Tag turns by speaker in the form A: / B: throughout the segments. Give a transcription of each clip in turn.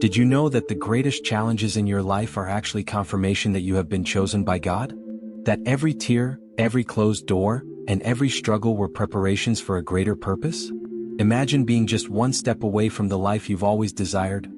A: Did you know that the greatest challenges in your life are actually confirmation that you have been chosen by God? That every tear, every closed door, and every struggle were preparations for a greater purpose? Imagine being just one step away from the life you've always desired.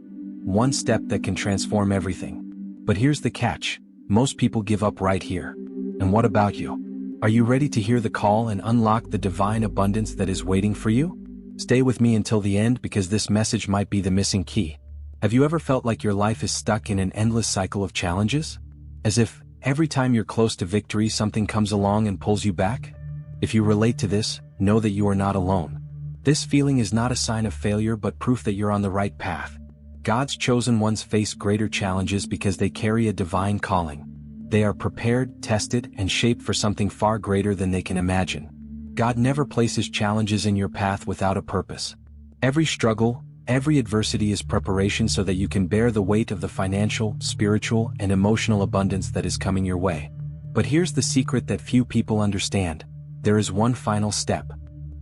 A: One step that can transform everything. But here's the catch. Most people give up right here. And what about you? Are you ready to hear the call and unlock the divine abundance that is waiting for you? Stay with me until the end because this message might be the missing key. Have you ever felt like your life is stuck in an endless cycle of challenges? As if every time you're close to victory, something comes along and pulls you back? If you relate to this, know that you are not alone. This feeling is not a sign of failure but proof that you're on the right path. God's chosen ones face greater challenges because they carry a divine calling. They are prepared, tested, and shaped for something far greater than they can imagine. God never places challenges in your path without a purpose. Every struggle, every adversity is preparation so that you can bear the weight of the financial, spiritual, and emotional abundance that is coming your way. But here's the secret that few people understand. There is one final step.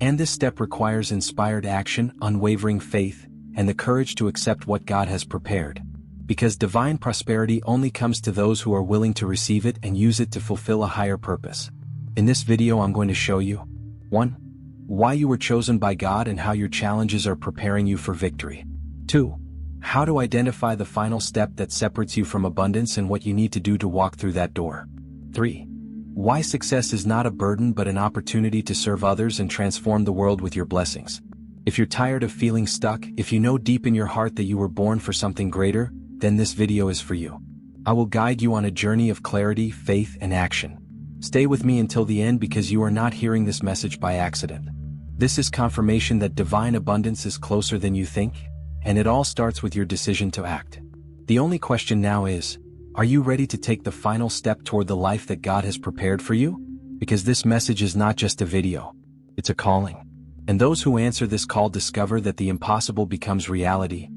A: And this step requires inspired action, unwavering faith, and the courage to accept what God has prepared. Because divine prosperity only comes to those who are willing to receive it and use it to fulfill a higher purpose. In this video I'm going to show you 1. Why you were chosen by God and how your challenges are preparing you for victory. 2. How to identify the final step that separates you from abundance and what you need to do to walk through that door. 3. Why success is not a burden but an opportunity to serve others and transform the world with your blessings. If you're tired of feeling stuck, if you know deep in your heart that you were born for something greater, then this video is for you. I will guide you on a journey of clarity, faith, and action. Stay with me until the end because you are not hearing this message by accident. This is confirmation that divine abundance is closer than you think, and it all starts with your decision to act. The only question now is, are you ready to take the final step toward the life that God has prepared for you? Because this message is not just a video, it's a calling. And those who answer this call discover that the impossible becomes reality.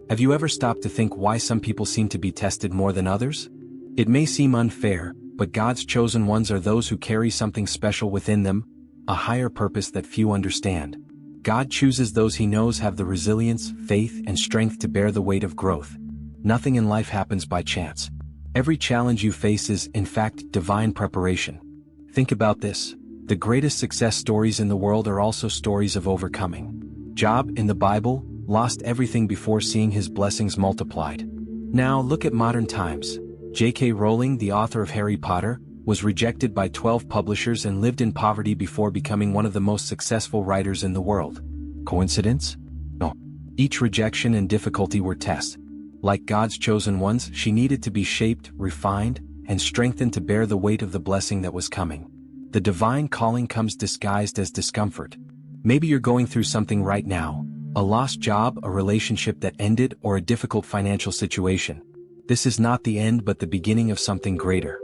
A: Have you ever stopped to think why some people seem to be tested more than others? It may seem unfair, but God's chosen ones are those who carry something special within them, a higher purpose that few understand. God chooses those He knows have the resilience, faith, and strength to bear the weight of growth. Nothing in life happens by chance. Every challenge you face is, in fact, divine preparation. Think about this. The greatest success stories in the world are also stories of overcoming. Job, in the Bible, lost everything before seeing his blessings multiplied. Now look at modern times. J.K. Rowling, the author of Harry Potter, was rejected by 12 publishers and lived in poverty before becoming one of the most successful writers in the world. Coincidence? No. Each rejection and difficulty were tests. Like God's chosen ones, she needed to be shaped, refined, and strengthened to bear the weight of the blessing that was coming. The divine calling comes disguised as discomfort. Maybe you're going through something right now. A lost job, a relationship that ended, or a difficult financial situation. This is not the end but the beginning of something greater.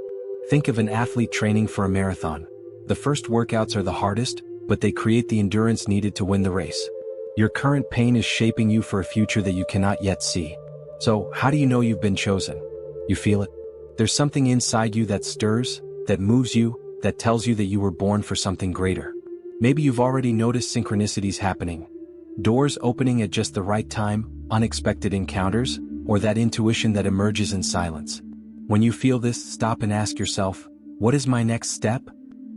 A: Think of an athlete training for a marathon. The first workouts are the hardest, but they create the endurance needed to win the race. Your current pain is shaping you for a future that you cannot yet see. So, how do you know you've been chosen? You feel it? There's something inside you that stirs, that moves you, that tells you that you were born for something greater. Maybe you've already noticed synchronicities happening. Doors opening at just the right time, unexpected encounters, or that intuition that emerges in silence. When you feel this, stop and ask yourself, what is my next step?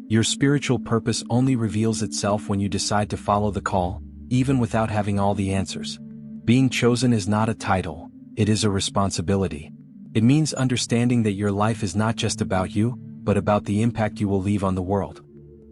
A: Your spiritual purpose only reveals itself when you decide to follow the call, even without having all the answers. Being chosen is not a title, it is a responsibility. It means understanding that your life is not just about you, but about the impact you will leave on the world.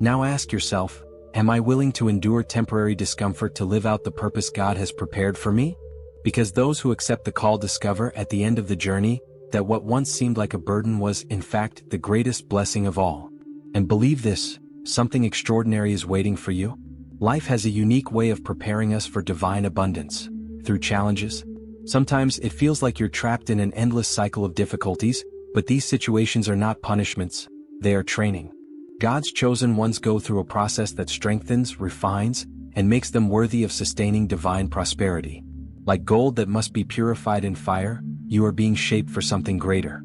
A: Now ask yourself, am I willing to endure temporary discomfort to live out the purpose God has prepared for me? Because those who accept the call discover at the end of the journey that what once seemed like a burden was, in fact, the greatest blessing of all. And believe this, something extraordinary is waiting for you. Life has a unique way of preparing us for divine abundance. Through challenges. Sometimes it feels like you're trapped in an endless cycle of difficulties, but these situations are not punishments, they are training. God's chosen ones go through a process that strengthens, refines, and makes them worthy of sustaining divine prosperity. Like gold that must be purified in fire, you are being shaped for something greater.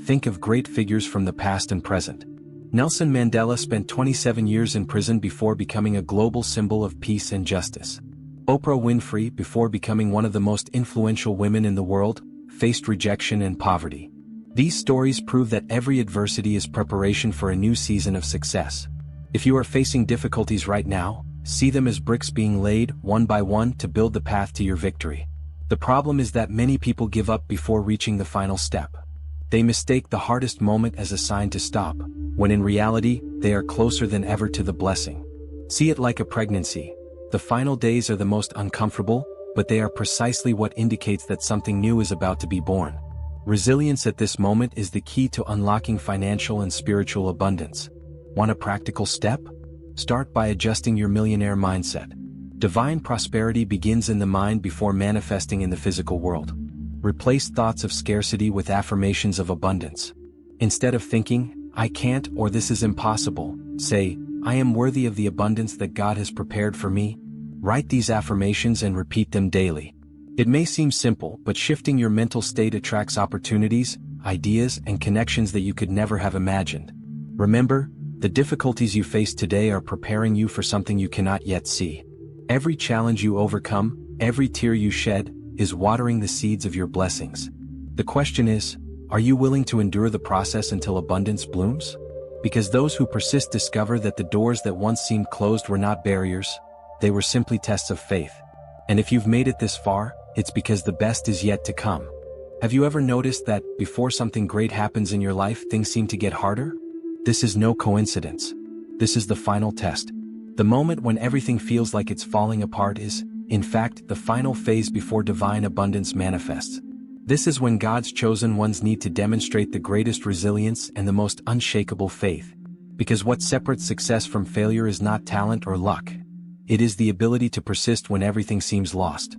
A: Think of great figures from the past and present. Nelson Mandela spent 27 years in prison before becoming a global symbol of peace and justice. Oprah Winfrey, before becoming one of the most influential women in the world, faced rejection and poverty. These stories prove that every adversity is preparation for a new season of success. If you are facing difficulties right now, see them as bricks being laid, one by one, to build the path to your victory. The problem is that many people give up before reaching the final step. They mistake the hardest moment as a sign to stop, when in reality, they are closer than ever to the blessing. See it like a pregnancy. The final days are the most uncomfortable, but they are precisely what indicates that something new is about to be born. Resilience at this moment is the key to unlocking financial and spiritual abundance. Want a practical step? Start by adjusting your millionaire mindset. Divine prosperity begins in the mind before manifesting in the physical world. Replace thoughts of scarcity with affirmations of abundance. Instead of thinking, "I can't" or "this is impossible," say, "I am worthy of the abundance that God has prepared for me." Write these affirmations and repeat them daily. It may seem simple, but shifting your mental state attracts opportunities, ideas, and connections that you could never have imagined. Remember, the difficulties you face today are preparing you for something you cannot yet see. Every challenge you overcome, every tear you shed, is watering the seeds of your blessings. The question is, are you willing to endure the process until abundance blooms? Because those who persist discover that the doors that once seemed closed were not barriers, they were simply tests of faith. And if you've made it this far, it's because the best is yet to come. Have you ever noticed that, before something great happens in your life, things seem to get harder? This is no coincidence. This is the final test. The moment when everything feels like it's falling apart is, in fact, the final phase before divine abundance manifests. This is when God's chosen ones need to demonstrate the greatest resilience and the most unshakable faith. Because what separates success from failure is not talent or luck. It is the ability to persist when everything seems lost.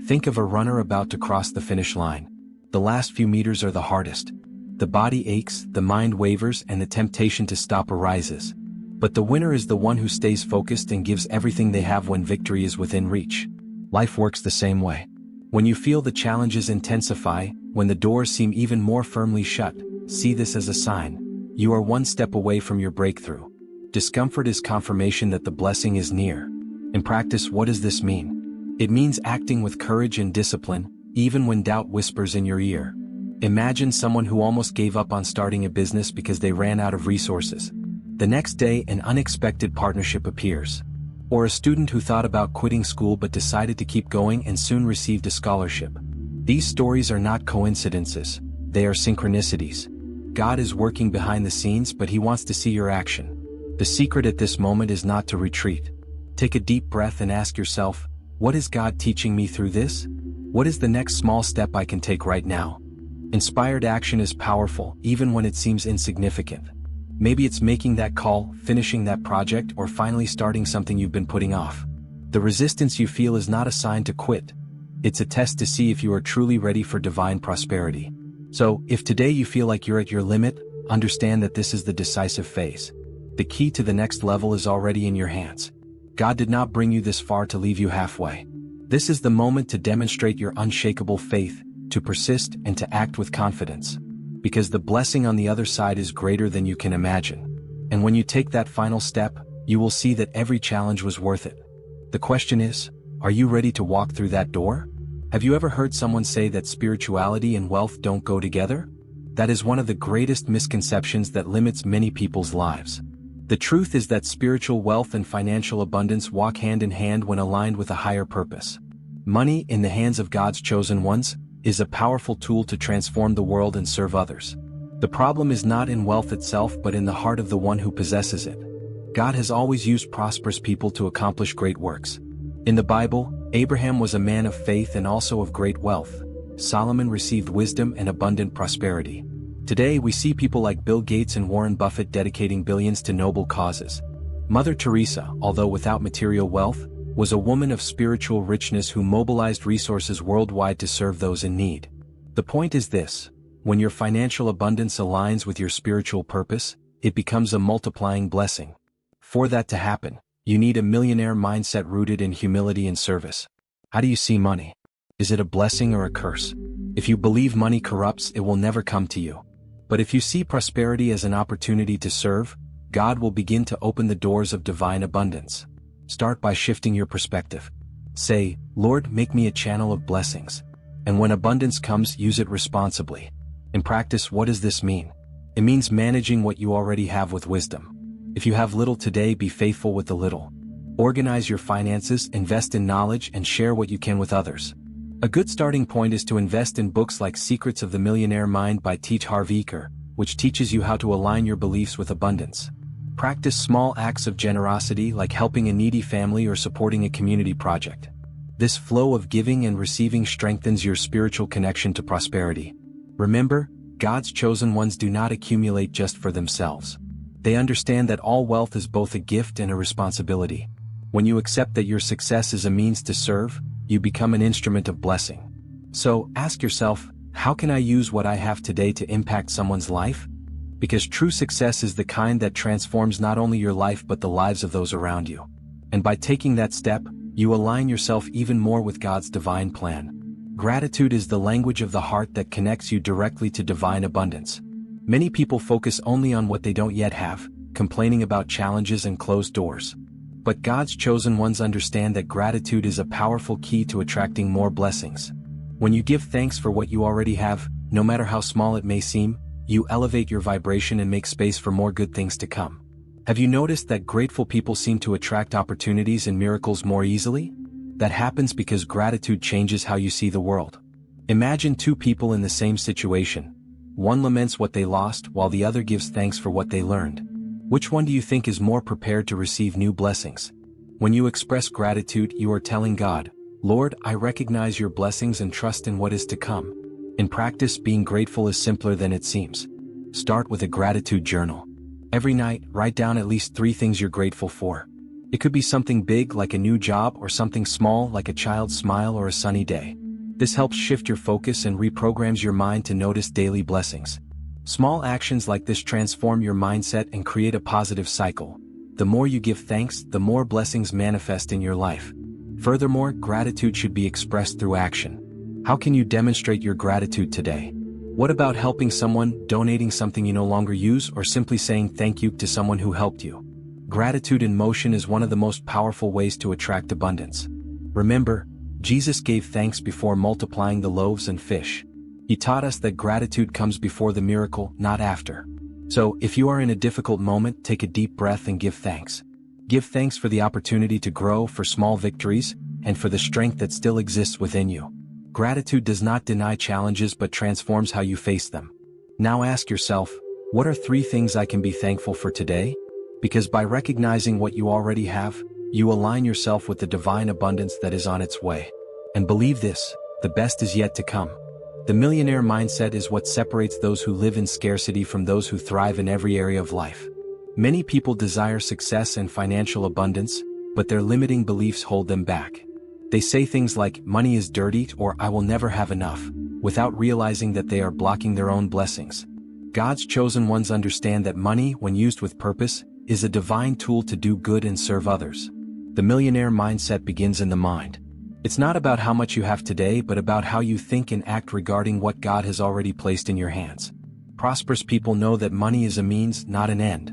A: Think of a runner about to cross the finish line. The last few meters are the hardest. The body aches, the mind wavers, and the temptation to stop arises. But the winner is the one who stays focused and gives everything they have when victory is within reach. Life works the same way. When you feel the challenges intensify, when the doors seem even more firmly shut, see this as a sign. You are one step away from your breakthrough. Discomfort is confirmation that the blessing is near. In practice, what does this mean? It means acting with courage and discipline, even when doubt whispers in your ear. Imagine someone who almost gave up on starting a business because they ran out of resources. The next day, an unexpected partnership appears. Or a student who thought about quitting school but decided to keep going and soon received a scholarship. These stories are not coincidences, they are synchronicities. God is working behind the scenes, but He wants to see your action. The secret at this moment is not to retreat. Take a deep breath and ask yourself, what is God teaching me through this? What is the next small step I can take right now? Inspired action is powerful, even when it seems insignificant. Maybe it's making that call, finishing that project, or finally starting something you've been putting off. The resistance you feel is not a sign to quit. It's a test to see if you are truly ready for divine prosperity. So, if today you feel like you're at your limit, understand that this is the decisive phase. The key to the next level is already in your hands. God did not bring you this far to leave you halfway. This is the moment to demonstrate your unshakable faith, to persist, and to act with confidence. Because the blessing on the other side is greater than you can imagine. And when you take that final step, you will see that every challenge was worth it. The question is, are you ready to walk through that door? Have you ever heard someone say that spirituality and wealth don't go together? That is one of the greatest misconceptions that limits many people's lives. The truth is that spiritual wealth and financial abundance walk hand in hand when aligned with a higher purpose. Money, in the hands of God's chosen ones, is a powerful tool to transform the world and serve others. The problem is not in wealth itself but in the heart of the one who possesses it. God has always used prosperous people to accomplish great works. In the Bible, Abraham was a man of faith and also of great wealth. Solomon received wisdom and abundant prosperity. Today we see people like Bill Gates and Warren Buffett dedicating billions to noble causes. Mother Teresa, although without material wealth, was a woman of spiritual richness who mobilized resources worldwide to serve those in need. The point is this: when your financial abundance aligns with your spiritual purpose, it becomes a multiplying blessing. For that to happen, you need a millionaire mindset rooted in humility and service. How do you see money? Is it a blessing or a curse? If you believe money corrupts, it will never come to you. But if you see prosperity as an opportunity to serve, God will begin to open the doors of divine abundance. Start by shifting your perspective. Say, Lord, make me a channel of blessings. And when abundance comes, use it responsibly. In practice, what does this mean? It means managing what you already have with wisdom. If you have little today, be faithful with the little. Organize your finances, invest in knowledge, and share what you can with others. A good starting point is to invest in books like Secrets of the Millionaire Mind by T. Harv Eker, which teaches you how to align your beliefs with abundance. Practice small acts of generosity like helping a needy family or supporting a community project. This flow of giving and receiving strengthens your spiritual connection to prosperity. Remember, God's chosen ones do not accumulate just for themselves. They understand that all wealth is both a gift and a responsibility. When you accept that your success is a means to serve, you become an instrument of blessing. So, ask yourself, how can I use what I have today to impact someone's life? Because true success is the kind that transforms not only your life but the lives of those around you. And by taking that step, you align yourself even more with God's divine plan. Gratitude is the language of the heart that connects you directly to divine abundance. Many people focus only on what they don't yet have, complaining about challenges and closed doors. But God's chosen ones understand that gratitude is a powerful key to attracting more blessings. When you give thanks for what you already have, no matter how small it may seem, you elevate your vibration and make space for more good things to come. Have you noticed that grateful people seem to attract opportunities and miracles more easily? That happens because gratitude changes how you see the world. Imagine two people in the same situation. One laments what they lost while the other gives thanks for what they learned. Which one do you think is more prepared to receive new blessings? When you express gratitude, you are telling God, Lord, I recognize your blessings and trust in what is to come. In practice, being grateful is simpler than it seems. Start with a gratitude journal. Every night, write down at least 3 things you're grateful for. It could be something big like a new job or something small like a child's smile or a sunny day. This helps shift your focus and reprograms your mind to notice daily blessings. Small actions like this transform your mindset and create a positive cycle. The more you give thanks, the more blessings manifest in your life. Furthermore, gratitude should be expressed through action. How can you demonstrate your gratitude today? What about helping someone, donating something you no longer use, or simply saying thank you to someone who helped you? Gratitude in motion is one of the most powerful ways to attract abundance. Remember, Jesus gave thanks before multiplying the loaves and fish. He taught us that gratitude comes before the miracle, not after. So, if you are in a difficult moment, take a deep breath and give thanks. Give thanks for the opportunity to grow, for small victories, and for the strength that still exists within you. Gratitude does not deny challenges but transforms how you face them. Now ask yourself, what are 3 things I can be thankful for today? Because by recognizing what you already have, you align yourself with the divine abundance that is on its way. And believe this, the best is yet to come. The millionaire mindset is what separates those who live in scarcity from those who thrive in every area of life. Many people desire success and financial abundance, but their limiting beliefs hold them back. They say things like, money is dirty, or I will never have enough, without realizing that they are blocking their own blessings. God's chosen ones understand that money, when used with purpose, is a divine tool to do good and serve others. The millionaire mindset begins in the mind. It's not about how much you have today but about how you think and act regarding what God has already placed in your hands. Prosperous people know that money is a means, not an end.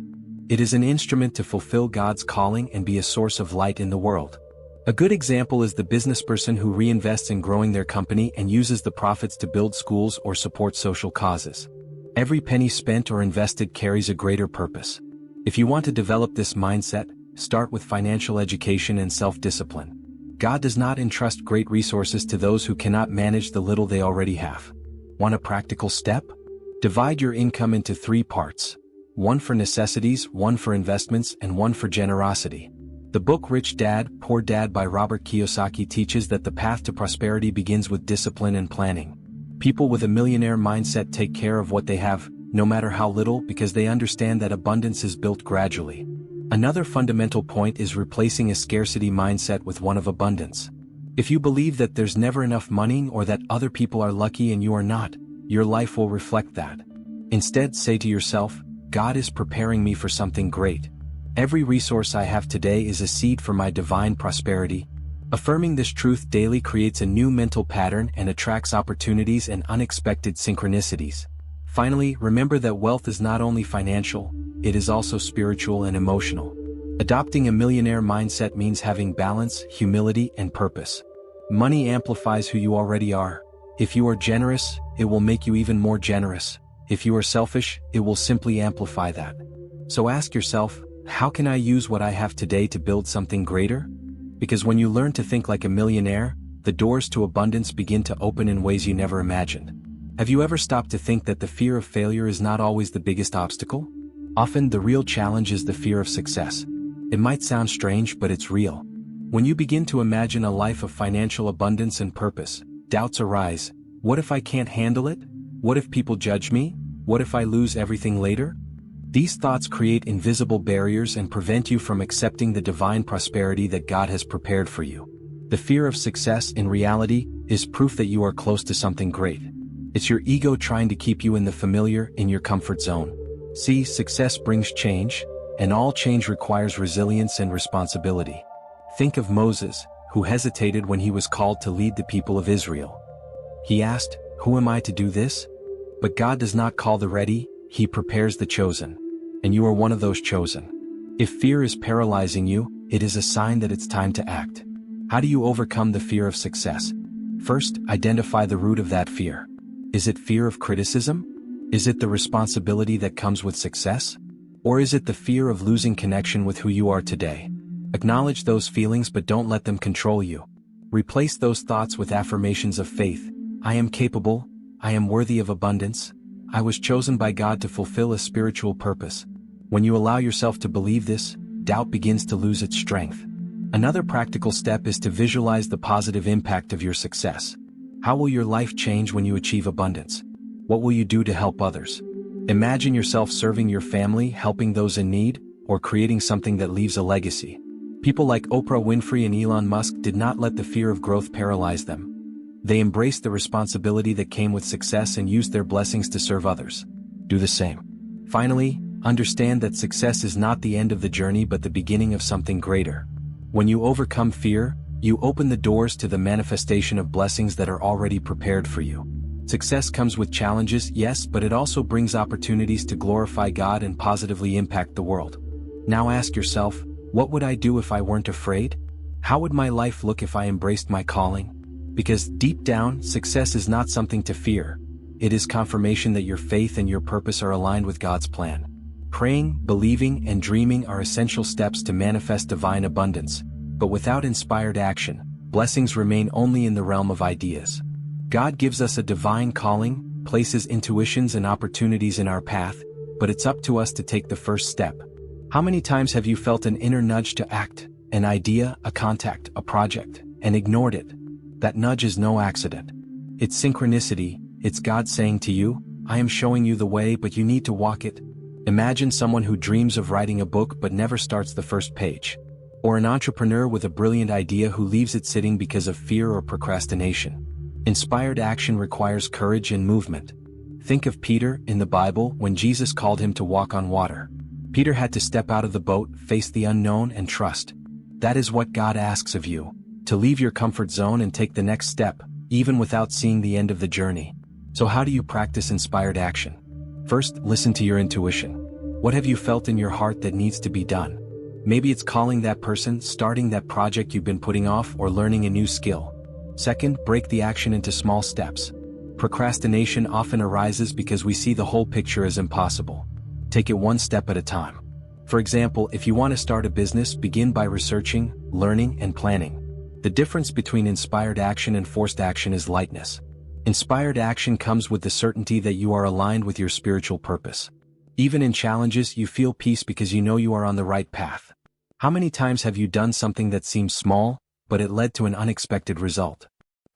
A: It is an instrument to fulfill God's calling and be a source of light in the world. A good example is the businessperson who reinvests in growing their company and uses the profits to build schools or support social causes. Every penny spent or invested carries a greater purpose. If you want to develop this mindset, start with financial education and self-discipline. God does not entrust great resources to those who cannot manage the little they already have. Want a practical step? Divide your income into 3 parts. 1 for necessities, 1 for investments, and 1 for generosity. The book Rich Dad, Poor Dad by Robert Kiyosaki teaches that the path to prosperity begins with discipline and planning. People with a millionaire mindset take care of what they have, no matter how little, because they understand that abundance is built gradually. Another fundamental point is replacing a scarcity mindset with one of abundance. If you believe that there's never enough money or that other people are lucky and you are not, your life will reflect that. Instead, say to yourself, God is preparing me for something great. Every resource I have today is a seed for my divine prosperity. Affirming this truth daily creates a new mental pattern and attracts opportunities and unexpected synchronicities. Finally, remember that wealth is not only financial, it is also spiritual and emotional. Adopting a millionaire mindset means having balance, humility, and purpose. Money amplifies who you already are. If you are generous, it will make you even more generous. If you are selfish, it will simply amplify that. So ask yourself, how can I use what I have today to build something greater? Because when you learn to think like a millionaire, the doors to abundance begin to open in ways you never imagined. Have you ever stopped to think that the fear of failure is not always the biggest obstacle? Often the real challenge is the fear of success. It might sound strange, but it's real. When you begin to imagine a life of financial abundance and purpose, doubts arise. What if I can't handle it? What if people judge me? What if I lose everything later? These thoughts create invisible barriers and prevent you from accepting the divine prosperity that God has prepared for you. The fear of success, in reality, is proof that you are close to something great. It's your ego trying to keep you in the familiar, in your comfort zone. See, success brings change, and all change requires resilience and responsibility. Think of Moses, who hesitated when he was called to lead the people of Israel. He asked, "Who am I to do this?" But God does not call the ready, He prepares the chosen. And you are one of those chosen. If fear is paralyzing you, it is a sign that it's time to act. How do you overcome the fear of success? First, identify the root of that fear. Is it fear of criticism? Is it the responsibility that comes with success? Or is it the fear of losing connection with who you are today? Acknowledge those feelings, but don't let them control you. Replace those thoughts with affirmations of faith. I am capable, I am worthy of abundance, I was chosen by God to fulfill a spiritual purpose. When you allow yourself to believe this, doubt begins to lose its strength. Another practical step is to visualize the positive impact of your success. How will your life change when you achieve abundance? What will you do to help others? Imagine yourself serving your family, helping those in need, or creating something that leaves a legacy. People like Oprah Winfrey and Elon Musk did not let the fear of growth paralyze them. They embraced the responsibility that came with success and used their blessings to serve others. Do the same. Finally, understand that success is not the end of the journey but the beginning of something greater. When you overcome fear, you open the doors to the manifestation of blessings that are already prepared for you. Success comes with challenges, yes, but it also brings opportunities to glorify God and positively impact the world. Now ask yourself, what would I do if I weren't afraid? How would my life look if I embraced my calling? Because deep down, success is not something to fear. It is confirmation that your faith and your purpose are aligned with God's plan. Praying, believing, and dreaming are essential steps to manifest divine abundance, but without inspired action, blessings remain only in the realm of ideas. God gives us a divine calling, places intuitions and opportunities in our path, but it's up to us to take the first step. How many times have you felt an inner nudge to act, an idea, a contact, a project, and ignored it? That nudge is no accident. It's synchronicity, it's God saying to you, I am showing you the way, but you need to walk it. Imagine someone who dreams of writing a book but never starts the first page. Or an entrepreneur with a brilliant idea who leaves it sitting because of fear or procrastination. Inspired action requires courage and movement. Think of Peter in the Bible when Jesus called him to walk on water. Peter had to step out of the boat, face the unknown, and trust. That is what God asks of you, to leave your comfort zone and take the next step, even without seeing the end of the journey. So how do you practice inspired action? First, listen to your intuition. What have you felt in your heart that needs to be done? Maybe it's calling that person, starting that project you've been putting off, or learning a new skill. Second, break the action into small steps. Procrastination often arises because we see the whole picture as impossible. Take it one step at a time. For example, if you want to start a business, begin by researching, learning, and planning. The difference between inspired action and forced action is lightness. Inspired action comes with the certainty that you are aligned with your spiritual purpose. Even in challenges, you feel peace because you know you are on the right path. How many times have you done something that seemed small, but it led to an unexpected result?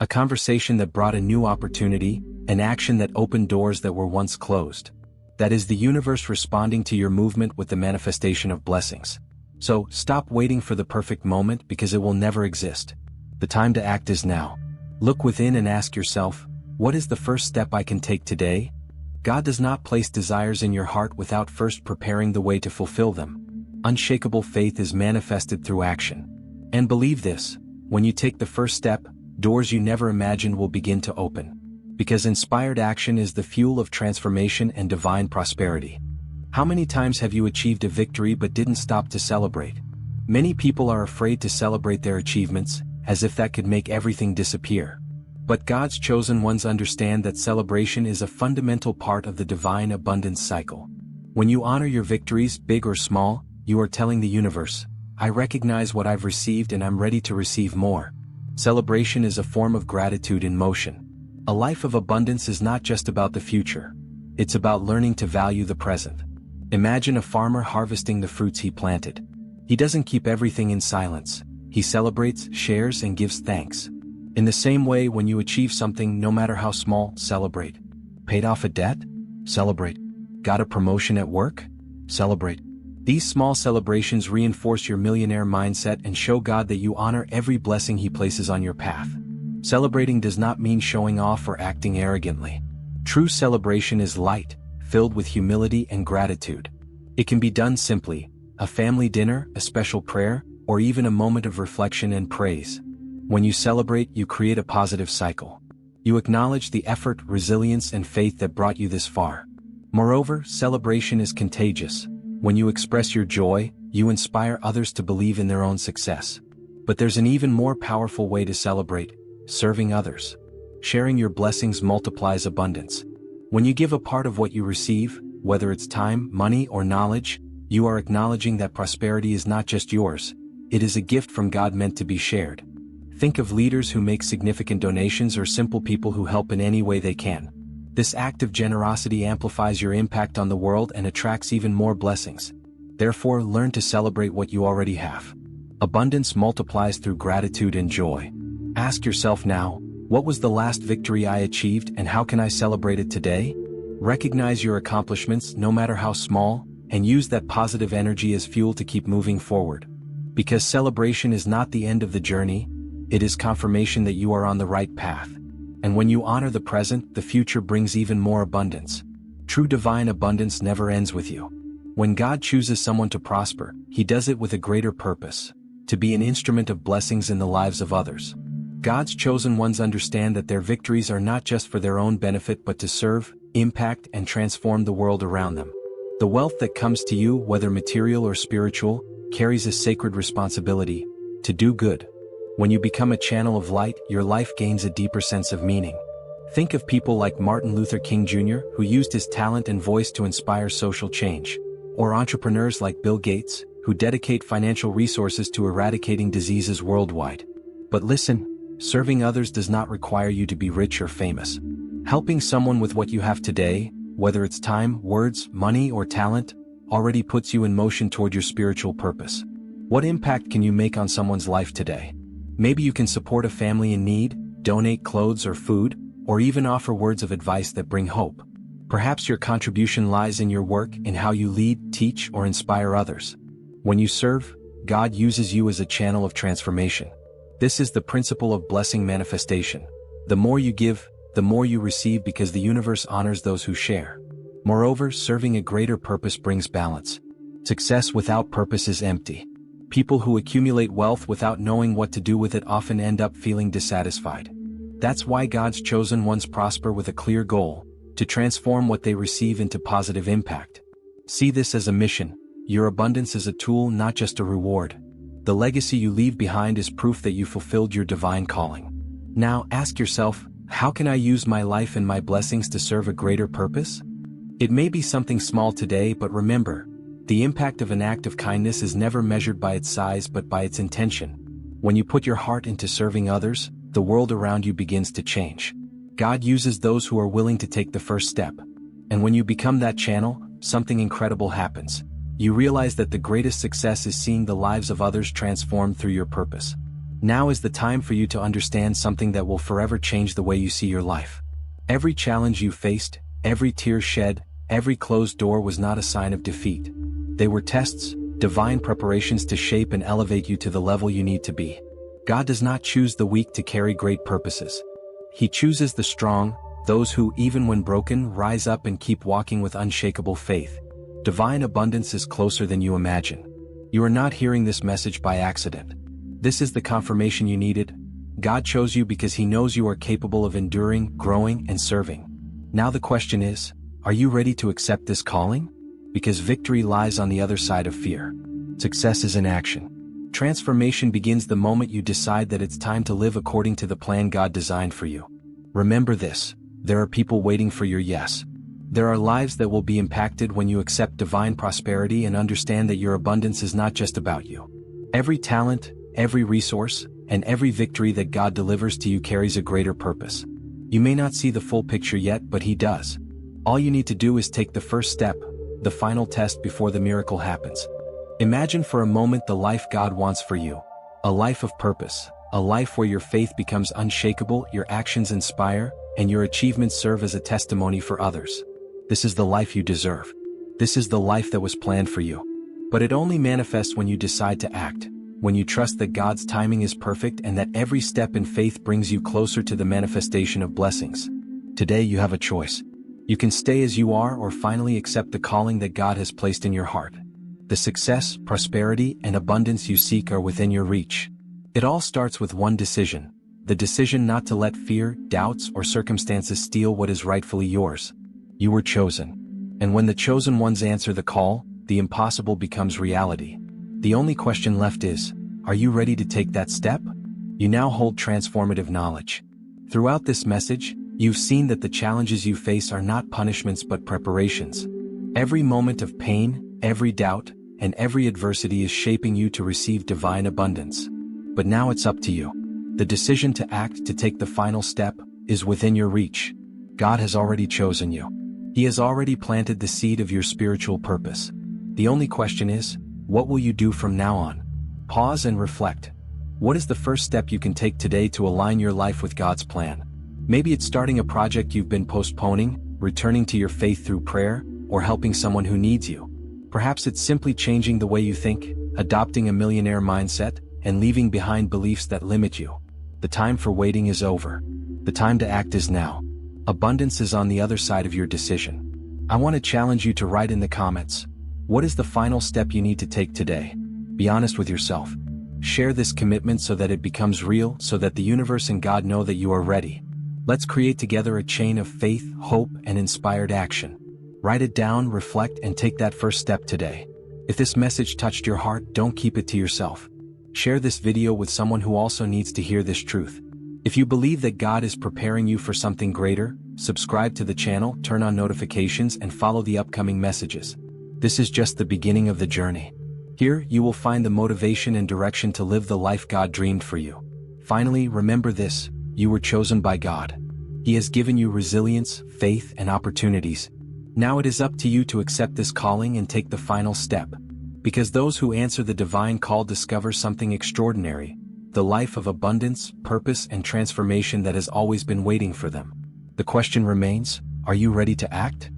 A: A conversation that brought a new opportunity, an action that opened doors that were once closed. That is the universe responding to your movement with the manifestation of blessings. So, stop waiting for the perfect moment because it will never exist. The time to act is now. Look within and ask yourself, what is the first step I can take today? God does not place desires in your heart without first preparing the way to fulfill them. Unshakable faith is manifested through action. And believe this, when you take the first step, doors you never imagined will begin to open. Because inspired action is the fuel of transformation and divine prosperity. How many times have you achieved a victory but didn't stop to celebrate? Many people are afraid to celebrate their achievements, as if that could make everything disappear. But God's chosen ones understand that celebration is a fundamental part of the divine abundance cycle. When you honor your victories, big or small, you are telling the universe, I recognize what I've received and I'm ready to receive more. Celebration is a form of gratitude in motion. A life of abundance is not just about the future. It's about learning to value the present. Imagine a farmer harvesting the fruits he planted. He doesn't keep everything in silence. He celebrates, shares, and gives thanks. In the same way, when you achieve something, no matter how small, celebrate. Paid off a debt? Celebrate. Got a promotion at work? Celebrate. These small celebrations reinforce your millionaire mindset and show God that you honor every blessing He places on your path. Celebrating does not mean showing off or acting arrogantly. True celebration is light, filled with humility and gratitude. It can be done simply: a family dinner, a special prayer, or even a moment of reflection and praise. When you celebrate, you create a positive cycle. You acknowledge the effort, resilience, and faith that brought you this far. Moreover, celebration is contagious. When you express your joy, you inspire others to believe in their own success. But there's an even more powerful way to celebrate: serving others. Sharing your blessings multiplies abundance. When you give a part of what you receive, whether it's time, money, or knowledge, you are acknowledging that prosperity is not just yours. It is a gift from God meant to be shared. Think of leaders who make significant donations or simple people who help in any way they can. This act of generosity amplifies your impact on the world and attracts even more blessings. Therefore, learn to celebrate what you already have. Abundance multiplies through gratitude and joy. Ask yourself now, what was the last victory I achieved and how can I celebrate it today? Recognize your accomplishments, no matter how small, and use that positive energy as fuel to keep moving forward. Because celebration is not the end of the journey, it is confirmation that you are on the right path. And when you honor the present, the future brings even more abundance. True divine abundance never ends with you. When God chooses someone to prosper, He does it with a greater purpose: to be an instrument of blessings in the lives of others. God's chosen ones understand that their victories are not just for their own benefit but to serve, impact, and transform the world around them. The wealth that comes to you, whether material or spiritual, carries a sacred responsibility: to do good. When you become a channel of light, your life gains a deeper sense of meaning. Think of people like Martin Luther King Jr., who used his talent and voice to inspire social change, or entrepreneurs like Bill Gates, who dedicate financial resources to eradicating diseases worldwide. But listen, serving others does not require you to be rich or famous. Helping someone with what you have today, whether it's time, words, money, or talent, already puts you in motion toward your spiritual purpose. What impact can you make on someone's life today? Maybe you can support a family in need, donate clothes or food, or even offer words of advice that bring hope. Perhaps your contribution lies in your work, in how you lead, teach, or inspire others. When you serve, God uses you as a channel of transformation. This is the principle of blessing manifestation. The more you give, the more you receive, because the universe honors those who share. Moreover, serving a greater purpose brings balance. Success without purpose is empty. People who accumulate wealth without knowing what to do with it often end up feeling dissatisfied. That's why God's chosen ones prosper with a clear goal: to transform what they receive into positive impact. See this as a mission. Your abundance is a tool, not just a reward. The legacy you leave behind is proof that you fulfilled your divine calling. Now ask yourself, how can I use my life and my blessings to serve a greater purpose? It may be something small today, but remember, the impact of an act of kindness is never measured by its size but by its intention. When you put your heart into serving others, the world around you begins to change. God uses those who are willing to take the first step. And when you become that channel, something incredible happens. You realize that the greatest success is seeing the lives of others transformed through your purpose. Now is the time for you to understand something that will forever change the way you see your life. Every challenge you faced, every tear shed, every closed door was not a sign of defeat. They were tests, divine preparations to shape and elevate you to the level you need to be. God does not choose the weak to carry great purposes. He chooses the strong, those who, even when broken, rise up and keep walking with unshakable faith. Divine abundance is closer than you imagine. You are not hearing this message by accident. This is the confirmation you needed. God chose you because He knows you are capable of enduring, growing, and serving. Now the question is, are you ready to accept this calling? Because victory lies on the other side of fear. Success is in action. Transformation begins the moment you decide that it's time to live according to the plan God designed for you. Remember this, there are people waiting for your yes. There are lives that will be impacted when you accept divine prosperity and understand that your abundance is not just about you. Every talent, every resource, and every victory that God delivers to you carries a greater purpose. You may not see the full picture yet, but He does. All you need to do is take the first step, the final test before the miracle happens. Imagine for a moment the life God wants for you. A life of purpose, a life where your faith becomes unshakable, your actions inspire, and your achievements serve as a testimony for others. This is the life you deserve. This is the life that was planned for you. But it only manifests when you decide to act, when you trust that God's timing is perfect and that every step in faith brings you closer to the manifestation of blessings. Today you have a choice. You can stay as you are or finally accept the calling that God has placed in your heart. The success, prosperity, and abundance you seek are within your reach. It all starts with one decision, the decision not to let fear, doubts, or circumstances steal what is rightfully yours. You were chosen. And when the chosen ones answer the call, the impossible becomes reality. The only question left is, are you ready to take that step? You now hold transformative knowledge. Throughout this message, you've seen that the challenges you face are not punishments but preparations. Every moment of pain, every doubt, and every adversity is shaping you to receive divine abundance. But now it's up to you. The decision to act, to take the final step, is within your reach. God has already chosen you. He has already planted the seed of your spiritual purpose. The only question is, what will you do from now on? Pause and reflect. What is the first step you can take today to align your life with God's plan? Maybe it's starting a project you've been postponing, returning to your faith through prayer, or helping someone who needs you. Perhaps it's simply changing the way you think, adopting a millionaire mindset, and leaving behind beliefs that limit you. The time for waiting is over. The time to act is now. Abundance is on the other side of your decision. I want to challenge you to write in the comments, what is the final step you need to take today? Be honest with yourself. Share this commitment so that it becomes real, so that the universe and God know that you are ready. Let's create together a chain of faith, hope, and inspired action. Write it down, reflect, and take that first step today. If this message touched your heart, don't keep it to yourself. Share this video with someone who also needs to hear this truth. If you believe that God is preparing you for something greater, subscribe to the channel, turn on notifications, and follow the upcoming messages. This is just the beginning of the journey. Here, you will find the motivation and direction to live the life God dreamed for you. Finally, remember this, you were chosen by God. He has given you resilience, faith, and opportunities. Now it is up to you to accept this calling and take the final step. Because those who answer the divine call discover something extraordinary, the life of abundance, purpose, and transformation that has always been waiting for them. The question remains, are you ready to act?